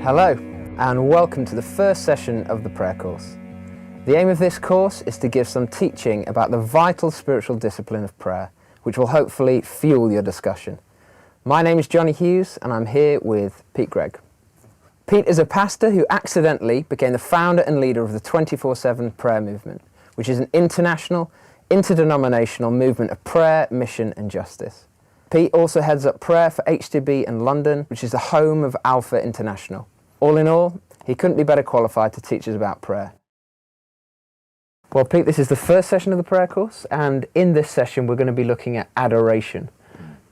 Hello, and welcome to the first session of the prayer course. The aim of this course is to give some teaching about the vital spiritual discipline of prayer, which will hopefully fuel your discussion. My name is Johnny Hughes, and I'm here with Pete Gregg. Pete is a pastor who accidentally became the founder and leader of the 24/7 prayer movement, which is an international, interdenominational movement of prayer, mission and justice. Pete also heads up prayer for HTB in London, which is the home of Alpha International. All in all, he couldn't be better qualified to teach us about prayer. Well, Pete, this is the first session of the prayer course, and in this session we're going to be looking at adoration.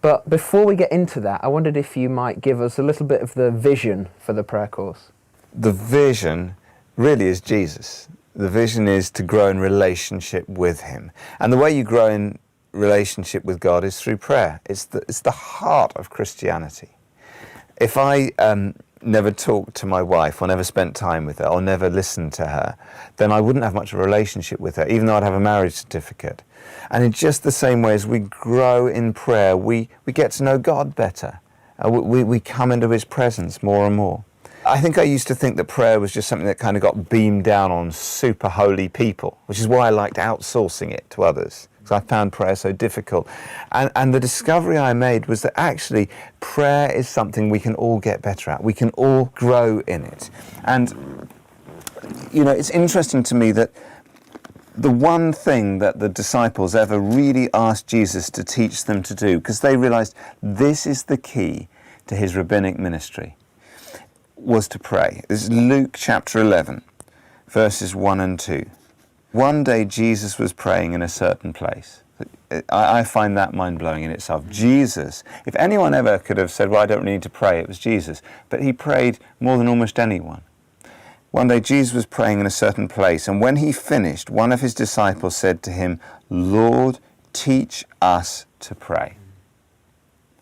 But before we get into that, I wondered if you might give us a little bit of the vision for the prayer course. The vision really is Jesus. The vision is to grow in relationship with him. And the way you grow in relationship with God is through prayer. It's the heart of Christianity. If I never talked to my wife or never spent time with her or never listened to her, then I wouldn't have much of a relationship with her, even though I'd have a marriage certificate. And in just the same way as we grow in prayer, we get to know God better. We come into his presence more and more. I think I used to think that prayer was just something that kind of got beamed down on super holy people, which is why I liked outsourcing it to others, because I found prayer so difficult. And the discovery I made was that actually prayer is something we can all get better at. We can all grow in it. And, you know, it's interesting to me that the one thing that the disciples ever really asked Jesus to teach them to do, because they realized this is the key to his rabbinic ministry, was to pray. This is Luke chapter 11, verses 1 and 2. One day Jesus was praying in a certain place. I find that mind-blowing in itself. Jesus, if anyone ever could have said, well, I don't need to pray, it was Jesus. But he prayed more than almost anyone. One day Jesus was praying in a certain place, and when he finished, one of his disciples said to him, Lord, teach us to pray.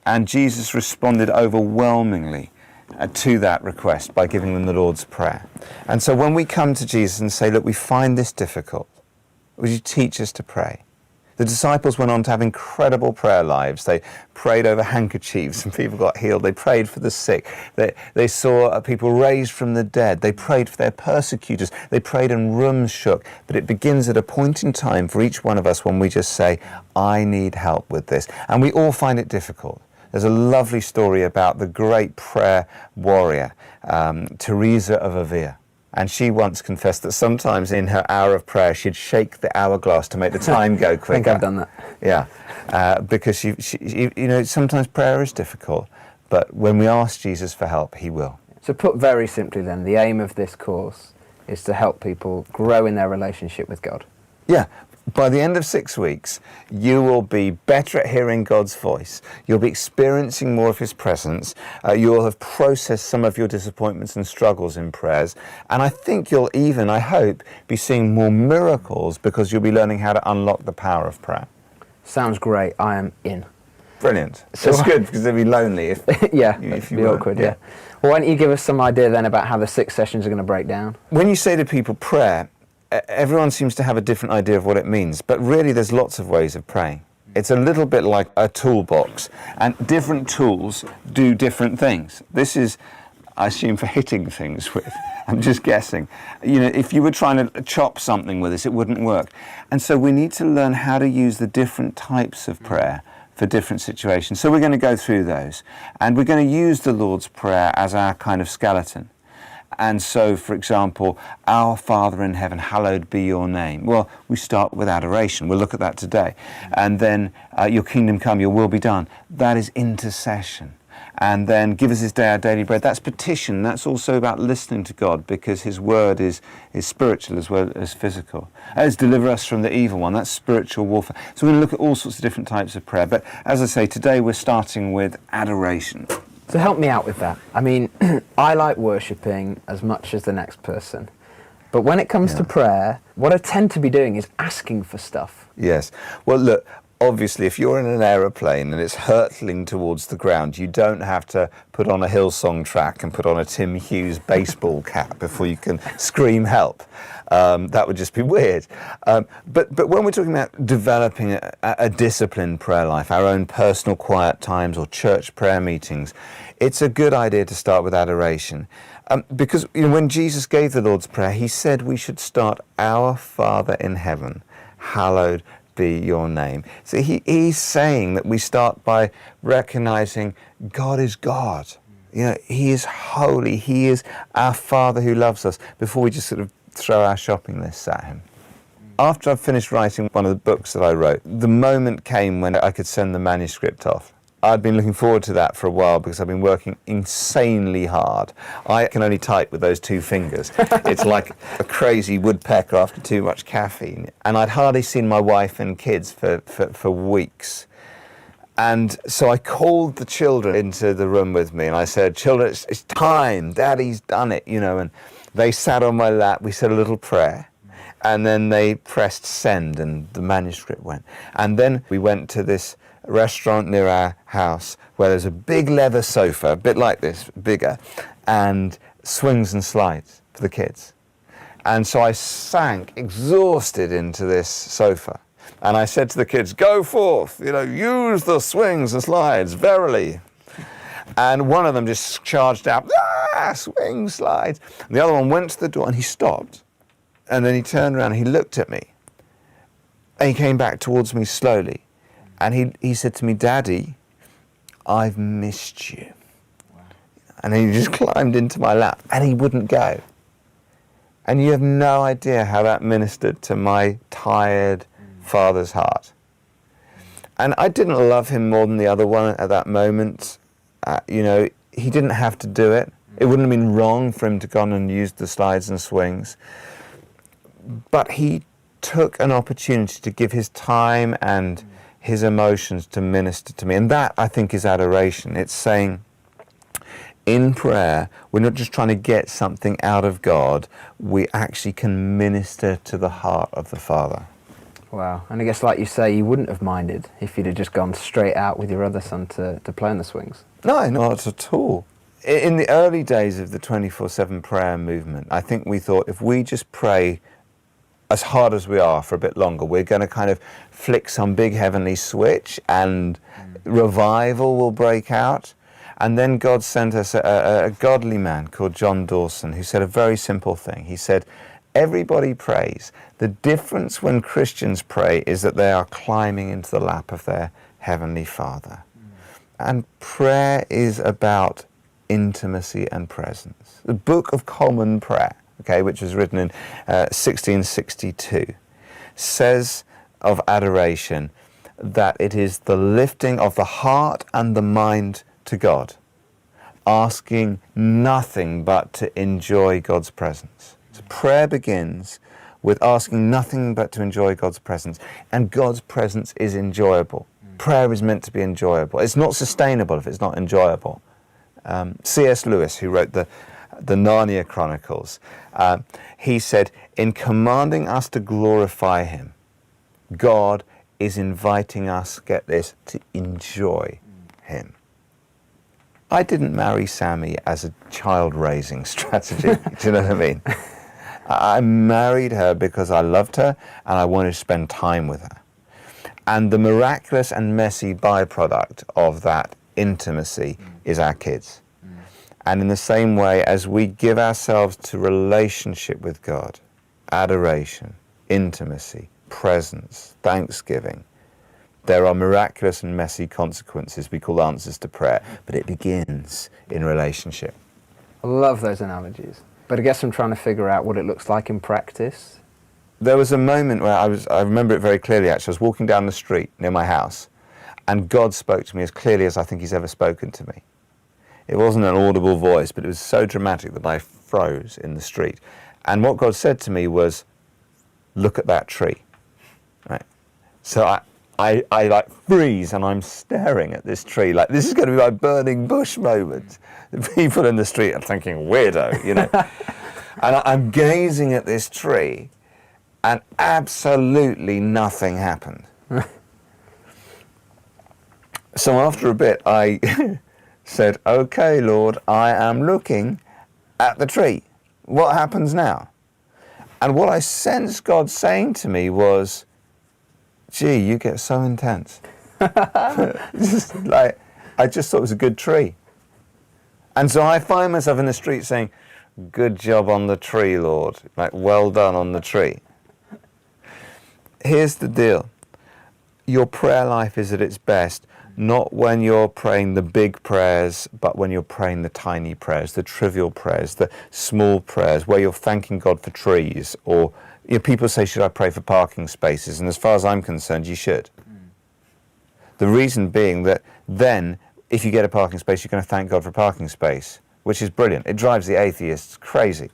And Jesus responded overwhelmingly to that request by giving them the Lord's Prayer. And so when we come to Jesus and say, look, we find this difficult, would you teach us to pray? The disciples went on to have incredible prayer lives. They prayed over handkerchiefs and people got healed. They prayed for the sick. They saw people raised from the dead. They prayed for their persecutors. They prayed and rooms shook. But it begins at a point in time for each one of us when we just say, I need help with this. And we all find it difficult. There's a lovely story about the great prayer warrior, Teresa of Avila. And she once confessed that sometimes in her hour of prayer, she'd shake the hourglass to make the time go quicker. I think I've done that. Yeah, because she, you know, sometimes prayer is difficult, but when we ask Jesus for help, he will. So put very simply then, the aim of this course is to help people grow in their relationship with God. Yeah. By the end of 6 weeks, you will be better at hearing God's voice. You'll be experiencing more of his presence. You'll have processed some of your disappointments and struggles in prayers. And I think you'll even, I hope, be seeing more miracles because you'll be learning how to unlock the power of prayer. Sounds great. I am in. Brilliant. So it's good because it'd be lonely if yeah, if it'd you be were. awkward, yeah. Well, why don't you give us some idea then about how the 6 sessions are going to break down? When you say to people prayer, everyone seems to have a different idea of what it means, but really there's lots of ways of praying. It's a little bit like a toolbox, and different tools do different things. This is, I assume, for hitting things with. I'm just guessing. You know, if you were trying to chop something with this, it wouldn't work. And so we need to learn how to use the different types of prayer for different situations. So we're going to go through those, and we're going to use the Lord's Prayer as our kind of skeleton. And so, for example, our Father in heaven, hallowed be your name. Well, we start with adoration. We'll look at that today. And then, your kingdom come, your will be done. That is intercession. And then, give us this day our daily bread. That's petition. That's also about listening to God because his word is spiritual as well as physical. As deliver us from the evil one. That's spiritual warfare. So we're going to look at all sorts of different types of prayer. But as I say, today we're starting with adoration. So help me out with that. I mean, I like worshipping as much as the next person. But when it comes to prayer, what I tend to be doing is asking for stuff. Yes. Well, look, obviously, if you're in an aeroplane and it's hurtling towards the ground, you don't have to put on a Hillsong track and put on a Tim Hughes baseball cap before you can scream help. That would just be weird. But when we're talking about developing a disciplined prayer life, our own personal quiet times or church prayer meetings, it's a good idea to start with adoration. Because when Jesus gave the Lord's Prayer, he said we should start, Our Father in heaven, hallowed be your name. So he's saying that we start by recognizing God is God. He is holy. He is our Father who loves us, before we just sort of throw our shopping lists at him. After I finished writing one of the books that I wrote, the moment came when I could send the manuscript off. I'd been looking forward to that for a while because I've been working insanely hard. I can only type with those two fingers. It's like a crazy woodpecker after too much caffeine. And I'd hardly seen my wife and kids for weeks. And so I called the children into the room with me and I said, children, it's time, Daddy's done it, and they sat on my lap, we said a little prayer. And then they pressed send and the manuscript went. And then we went to this restaurant near our house where there's a big leather sofa, a bit like this, bigger, and swings and slides for the kids. And so I sank exhausted into this sofa. And I said to the kids, go forth, use the swings and slides, verily. And one of them just charged out, swing, slides. And the other one went to the door and he stopped. And then he turned around and he looked at me. And he came back towards me slowly. And he said to me, Daddy, I've missed you. Wow. And he just climbed into my lap and he wouldn't go. And you have no idea how that ministered to my tired father's heart. And I didn't love him more than the other one at that moment. He didn't have to do it. It wouldn't have been wrong for him to go on and use the slides and swings. But he took an opportunity to give his time and his emotions to minister to me. And that, I think, is adoration. It's saying, in prayer, we're not just trying to get something out of God, we actually can minister to the heart of the Father. Wow. And I guess, like you say, you wouldn't have minded if you'd have just gone straight out with your other son to play on the swings. No, not at all. In the early days of the 24/7 prayer movement, I think we thought if we just pray as hard as we are for a bit longer, we're going to kind of flick some big heavenly switch and revival will break out. And then God sent us a godly man called John Dawson who said a very simple thing. He said, everybody prays. The difference when Christians pray is that they are climbing into the lap of their heavenly Father. And prayer is about intimacy and presence. The Book of Common Prayer, which was written in 1662, says of adoration that it is the lifting of the heart and the mind to God, asking nothing but to enjoy God's presence. So prayer begins with asking nothing but to enjoy God's presence, and God's presence is enjoyable. Prayer is meant to be enjoyable. It's not sustainable if it's not enjoyable. C.S. Lewis, who wrote the Narnia Chronicles, he said, in commanding us to glorify him, God is inviting us, get this, to enjoy him. I didn't marry Sammy as a child-raising strategy. Do you know what I mean? I married her because I loved her and I wanted to spend time with her. And the miraculous and messy byproduct of that intimacy is our kids. And in the same way, as we give ourselves to relationship with God, adoration, intimacy, presence, thanksgiving, there are miraculous and messy consequences we call answers to prayer, but it begins in relationship. I love those analogies, but I guess I'm trying to figure out what it looks like in practice. There was a moment where I remember it very clearly actually, I was walking down the street near my house, and God spoke to me as clearly as I think he's ever spoken to me. It wasn't an audible voice, but it was so dramatic that I froze in the street. And what God said to me was, look at that tree. Right? So I like freeze and I'm staring at this tree like this is going to be my burning bush moment. The people in the street are thinking, weirdo, And I'm gazing at this tree and absolutely nothing happened. So after a bit, I said, okay, Lord, I am looking at the tree. What happens now? And what I sensed God saying to me was, gee, you get so intense. Just like, I just thought it was a good tree. And so I find myself in the street saying, good job on the tree, Lord. Like, well done on the tree. Here's the deal. Your prayer life is at its best, not when you're praying the big prayers, but when you're praying the tiny prayers, the trivial prayers, the small prayers, where you're thanking God for trees. Or people say, should I pray for parking spaces? And as far as I'm concerned, you should. The reason being that then, if you get a parking space, you're going to thank God for a parking space, which is brilliant. It drives the atheists crazy,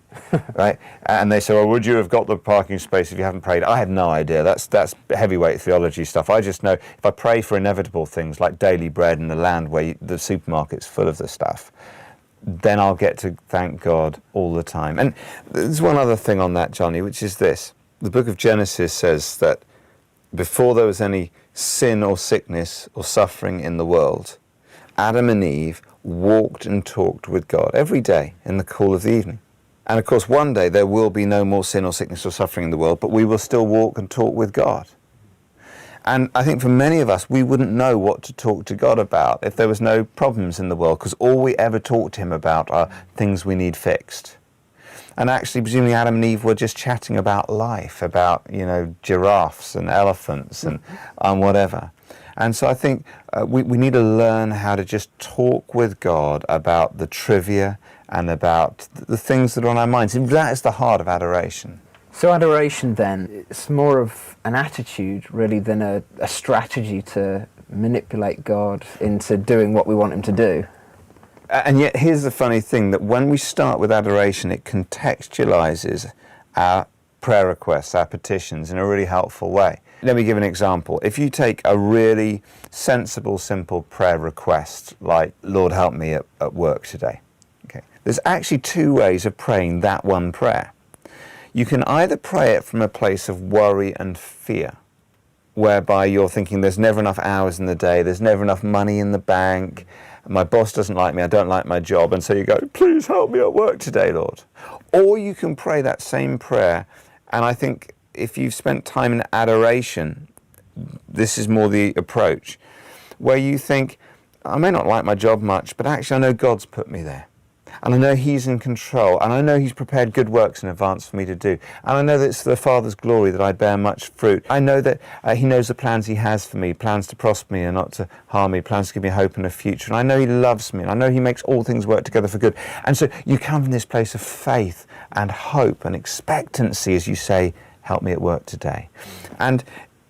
right? And they say, well, would you have got the parking space if you haven't prayed? I have no idea. That's heavyweight theology stuff. I just know if I pray for inevitable things like daily bread and the land where the supermarket's full of the stuff, then I'll get to thank God all the time. And there's one other thing on that, Johnny, which is this. The book of Genesis says that before there was any sin or sickness or suffering in the world, Adam and Eve walked and talked with God every day in the cool of the evening. And of course, one day there will be no more sin or sickness or suffering in the world, but we will still walk and talk with God. And I think for many of us, we wouldn't know what to talk to God about if there was no problems in the world, because all we ever talk to him about are things we need fixed. And actually, presumably Adam and Eve were just chatting about life, about, giraffes and elephants and whatever. And so I think we need to learn how to just talk with God about the trivia and about the things that are on our minds. And that is the heart of adoration. So adoration then, it's more of an attitude really than a strategy to manipulate God into doing what we want him to do. And yet here's the funny thing, that when we start with adoration, it contextualizes our prayer requests, our petitions in a really helpful way. Let me give an example. If you take a really sensible, simple prayer request, like, Lord, help me at work today. Okay. There's actually two ways of praying that one prayer. You can either pray it from a place of worry and fear, whereby you're thinking there's never enough hours in the day, there's never enough money in the bank, my boss doesn't like me, I don't like my job, and so you go, please help me at work today, Lord. Or you can pray that same prayer, and I think if you've spent time in adoration, this is more the approach, where you think, I may not like my job much, but actually I know God's put me there. And I know he's in control, and I know he's prepared good works in advance for me to do. And I know that it's for the Father's glory that I bear much fruit. I know that he knows the plans he has for me, plans to prosper me and not to harm me, plans to give me hope and a future. And I know he loves me, and I know he makes all things work together for good. And so you come from this place of faith and hope and expectancy as you say, help me at work today. And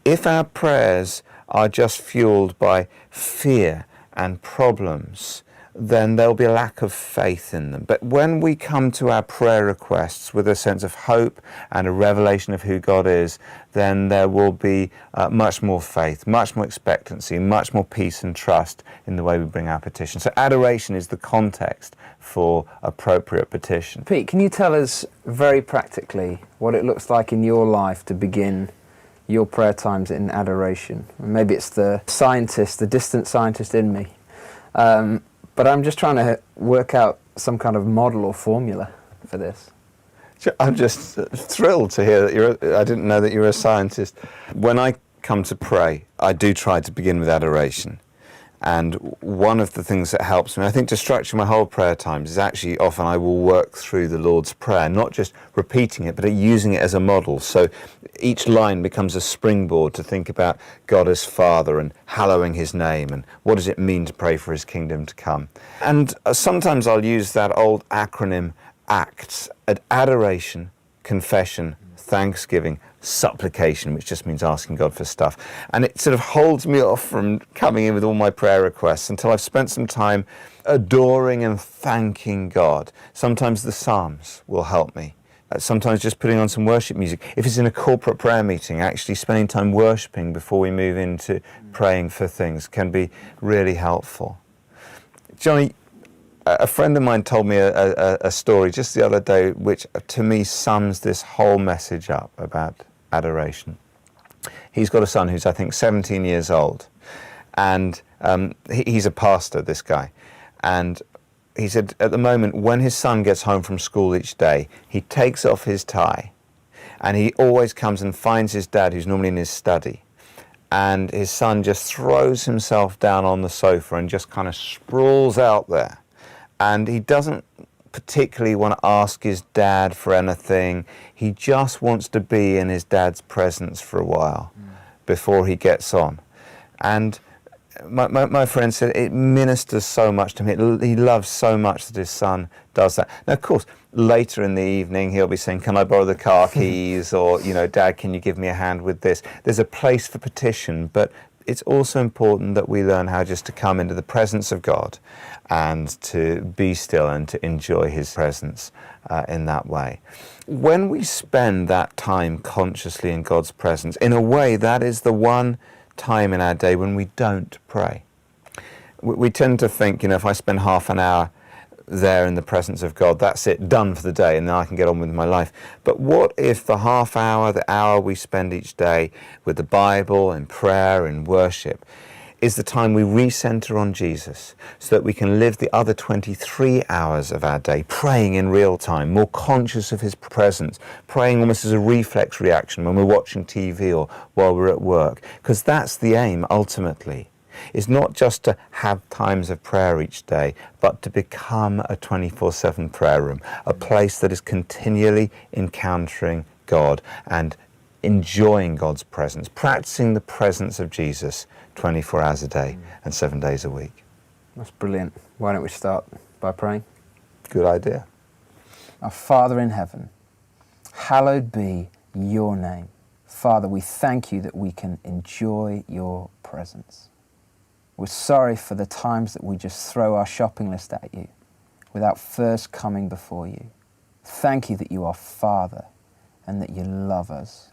if our prayers are just fueled by fear and problems, then there'll be a lack of faith in them. But when we come to our prayer requests with a sense of hope and a revelation of who God is, then there will be much more faith, much more expectancy, much more peace and trust in the way we bring our petition. So adoration is the context for appropriate petition. Pete, can you tell us very practically what it looks like in your life to begin your prayer times in adoration? Maybe it's the scientist, the distant scientist in me. But I'm just trying to work out some kind of model or formula for this. I'm just thrilled to hear that I didn't know that you were a scientist. When I come to pray, I do try to begin with adoration. And one of the things that helps me, I think, to structure my whole prayer times is actually often I will work through the Lord's Prayer, not just repeating it, but using it as a model. So each line becomes a springboard to think about God as Father and hallowing his name and what does it mean to pray for his kingdom to come. And sometimes I'll use that old acronym ACTS, adoration, confession, thanksgiving, supplication, which just means asking God for stuff. And it sort of holds me off from coming in with all my prayer requests until I've spent some time adoring and thanking God. Sometimes the Psalms will help me. Sometimes just putting on some worship music. If it's in a corporate prayer meeting, actually spending time worshipping before we move into praying for things can be really helpful. Johnny, a friend of mine told me a story just the other day which to me sums this whole message up about adoration. He's got a son who's I think 17 years old, and he's a pastor, this guy, and he said at the moment when his son gets home from school each day, he takes off his tie and he always comes and finds his dad, who's normally in his study, and his son just throws himself down on the sofa and just kind of sprawls out there. And he doesn't particularly want to ask his dad for anything. He just wants to be in his dad's presence for a while before he gets on. And my friend said it ministers so much to him. He loves so much that his son does that. Now, of course, later in the evening, he'll be saying, can I borrow the car keys? Or, Dad, can you give me a hand with this? There's a place for petition, but it's also important that we learn how just to come into the presence of God and to be still and to enjoy his presence in that way. When we spend that time consciously in God's presence, in a way, that is the one time in our day when we don't pray. We tend to think, if I spend half an hour there in the presence of God, that's it, done for the day, and then I can get on with my life. But what if the half hour, the hour we spend each day with the Bible and prayer and worship is the time we recenter on Jesus, so that we can live the other 23 hours of our day praying in real time, more conscious of his presence, praying almost as a reflex reaction when we're watching TV or while we're at work. Because that's the aim, ultimately, is not just to have times of prayer each day, but to become a 24/7 prayer room, a place that is continually encountering God and enjoying God's presence, practicing the presence of Jesus 24 hours a day and 7 days a week. That's brilliant. Why don't we start by praying? Good idea. Our Father in heaven, hallowed be your name. Father, we thank you that we can enjoy your presence. We're sorry for the times that we just throw our shopping list at you without first coming before you. Thank you that you are Father and that you love us.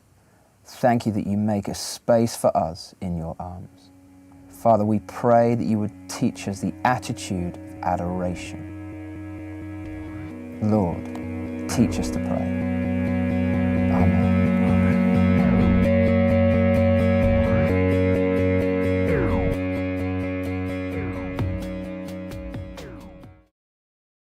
Thank you that you make a space for us in your arms. Father, we pray that you would teach us the attitude of adoration. Lord, teach us to pray.